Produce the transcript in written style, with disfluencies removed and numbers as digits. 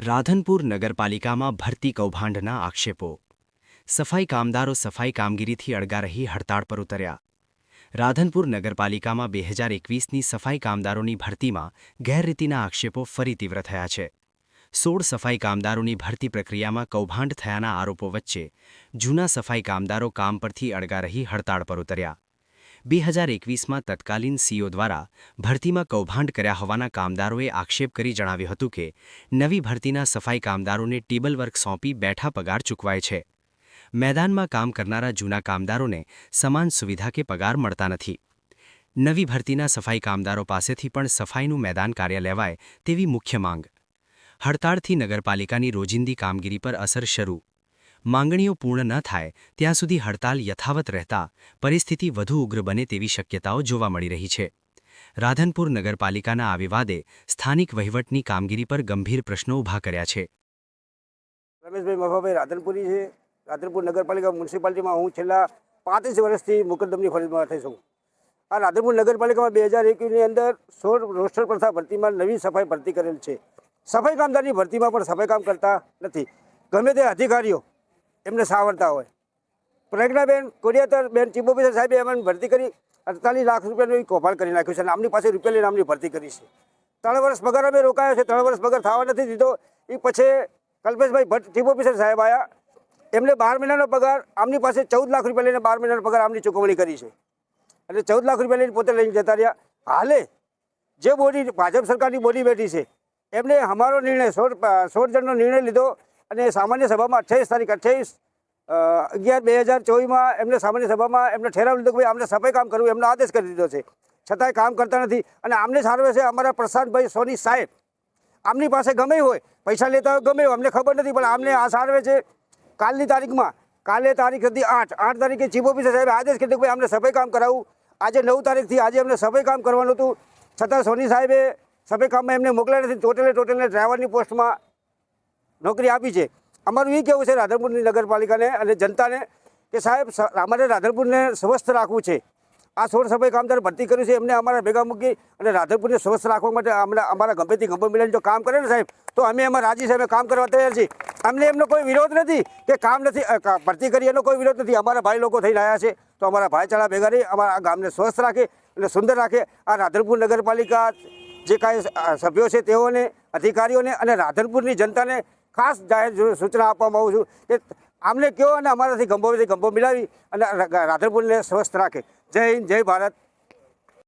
રાધનપુર નગરપાલિકામાં ભરતી કૌભાંડના આક્ષેપો. સફાઈ કામદારો સફાઈ કામગીરીથી અળગા રહી હડતાળ પર ઉતર્યા. રાધનપુર નગરપાલિકામાં 2021ની સફાઈ કામદારોની ભરતીમાં ગેરરીતિના આક્ષેપો ફરી તીવ્ર થયા છે. 16 સફાઈ કામદારોની ભરતી પ્રક્રિયામાં કૌભાંડ થયાના આરોપો વચ્ચે જૂના સફાઈ કામદારો કામ પરથી અળગા રહી હડતાળ પર ઉતર્યા. 2021માં તત્કાલીન સીઓ દ્વારા ભરતીમાં કૌભાંડ કર્યા હોવાના કામદારોએ આક્ષેપ કરી જણાવ્યું હતું કે નવી ભરતીના સફાઈ કામદારોને ટેબલ વર્ક સોંપી બેઠા પગાર ચૂકવાય છે. મેદાનમાં કામ કરનારા જૂના કામદારોને સમાન સુવિધા કે પગાર મળતા નથી. નવી ભરતીના સફાઈ કામદારો પાસેથી પણ સફાઈનું મેદાન કાર્ય લેવાય તેવી મુખ્ય માંગ. હડતાળથી નગરપાલિકાની રોજિંદી કામગીરી પર અસર શરૂ. માંગણીઓ પૂર્ણ ન થાય ત્યાં સુધી હડતાળ યથાવત રહેતા પરિસ્થિતિ વધુ ઉગ્ર બને તેવી શક્યતાઓ જોવા મળી રહી છે. રાધનપુર નગરપાલિકાના આ વિવાદે સ્થાનિક વહીવટની કામગીરી પર ગંભીર પ્રશ્નો ઊભા કર્યા છે. રમેશભાઈ મફાભાઈ રાધનપુરી છે. રાધનપુર નગરપાલિકા મ્યુનિસિપાલિટીમાં હું છેલ્લા 35 વર્ષથી મુકદ્દમની ફરજમાં થઈ છું. આ રાધનપુર નગરપાલિકામાં 2021ની અંદર 16 રોસ્ટર પ્રથા ભરતીમાં નવી સફાઈ ભરતી કરેલ છે. સફાઈ કામદારની ભરતીમાં પણ સફાઈ કામ કરતા નથી. ગમે તે અધિકારીઓ એમને સાવરતા હોય. પ્રજ્ઞાબેન કોડિયાતરબેન ચીફ ઓફિસર સાહેબે એમને ભરતી કરી 48 લાખ રૂપિયાનું કૌભાંડ કરી નાખ્યું છે અને આમની પાસે રૂપિયા લઈને આમની ભરતી કરી છે. 3 વર્ષ પગાર અમે રોકાયો છે, 3 વર્ષ પગાર થવા નથી દીધો. એ પછી કલ્પેશભાઈ ભટ્ટ ચીફ ઓફિસર સાહેબ આવ્યા, એમને 12 મહિનાનો પગાર આમની પાસે 14 લાખ રૂપિયા લઈને 12 મહિનાનો પગાર આમની ચૂકવણી કરી છે અને 14 લાખ રૂપિયા લઈને પોતે લઈને જતા રહ્યા. હાલે જે બોડી ભાજપ સરકારની બોડી બેઠી છે એમને અમારો નિર્ણય 16 જણનો નિર્ણય લીધો અને સામાન્ય સભામાં 28/11/2024માં એમને સામાન્ય સભામાં એમને ઠેરાવ લીધો કે ભાઈ અમને સફાઈ કામ કરવું એમનો આદેશ કરી દીધો છે. છતાંય કામ કરતા નથી અને આમને સારવે છે અમારા પ્રશાંતભાઈ સોની સાહેબ. આમની પાસે ગમે હોય પૈસા લેતા હોય ગમે હોય અમને ખબર નથી, પણ આમને આ સારવે છે. કાલની તારીખમાં કાલે તારીખ હતી 8 તારીખે ચીફ ઓફિસર સાહેબે આદેશ કર્યો કે ભાઈ અમને સફાઈ કામ કરાવવું. આજે 9 તારીખથી આજે અમને સફાઈ કામ કરવાનું હતું, છતાં સોની સાહેબે સફાઈ કામમાં એમને મોકલ્યા નથી. ટોટલે ડ્રાઈવરની પોસ્ટમાં નોકરી આપી છે. અમારું એ કહેવું છે રાધનપુરની નગરપાલિકાને અને જનતાને કે સાહેબ અમારે રાધનપુરને સ્વસ્થ રાખવું છે. આ 16 સફાઈ કામદાર ભરતી કર્યું છે એમને અમારા ભેગા મૂકી અને રાધનપુરને સ્વસ્થ રાખવા માટે અમારા ગંભીરથી ગંભીર મિલન જો કામ કરે ને સાહેબ તો અમે એમાં રાજી સાહેબ કામ કરવા તૈયાર છીએ. અમને એમનો કોઈ વિરોધ નથી કે કામ નથી ભરતી કરી એનો કોઈ વિરોધ નથી. અમારા ભાઈ લોકો થઈને આવ્યા છે તો અમારા ભાઈચારા ભેગા રહી અમારા આ ગામને સ્વસ્થ રાખે અને સુંદર રાખે. આ રાધનપુર નગરપાલિકા જે કાંઈ સભ્યો છે તેઓને અધિકારીઓને અને રાધનપુરની જનતાને ખાસ જાહેર સૂચના આપવા માગું છું કે આમને કહો અને અમારાથી ગંભો મિલાવી અને રાધનપુરને સ્વસ્થ રાખે. જય હિન્દ, જય ભારત.